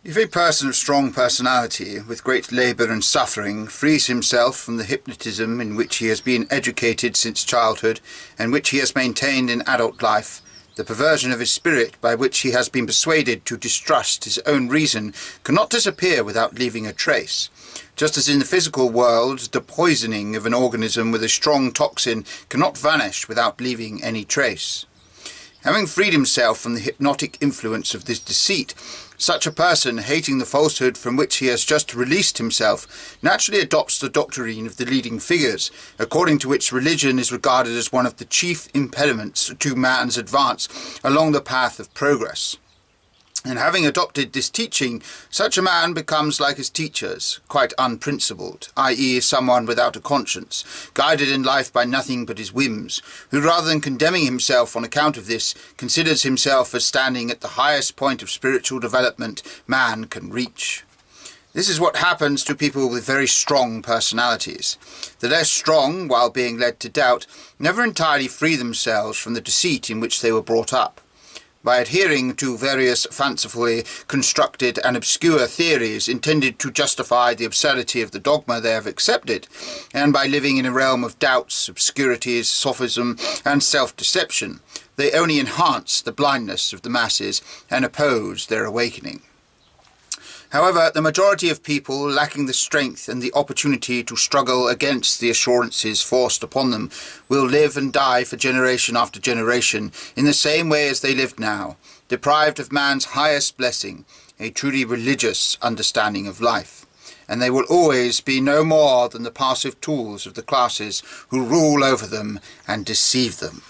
If a person of strong personality, with great labour and suffering, frees himself from the hypnotism in which he has been educated since childhood, and which he has maintained in adult life, the perversion of his spirit by which he has been persuaded to distrust his own reason cannot disappear without leaving a trace. Just as in the physical world, the poisoning of an organism with a strong toxin cannot vanish without leaving any trace. Having freed himself from the hypnotic influence of this deceit, such a person, hating the falsehood from which he has just released himself, naturally adopts the doctrine of the leading figures, according to which religion is regarded as one of the chief impediments to man's advance along the path of progress. And having adopted this teaching, such a man becomes like his teachers, quite unprincipled, i.e. someone without a conscience, guided in life by nothing but his whims, who rather than condemning himself on account of this, considers himself as standing at the highest point of spiritual development man can reach. This is what happens to people with very strong personalities. The less strong, while being led to doubt, never entirely free themselves from the deceit in which they were brought up. By adhering to various fancifully constructed and obscure theories intended to justify the absurdity of the dogma they have accepted, and by living in a realm of doubts, obscurities, sophism, and self-deception, they only enhance the blindness of the masses and oppose their awakening. However, the majority of people, lacking the strength and the opportunity to struggle against the assurances forced upon them, will live and die for generation after generation in the same way as they live now, deprived of man's highest blessing, a truly religious understanding of life. And they will always be no more than the passive tools of the classes who rule over them and deceive them.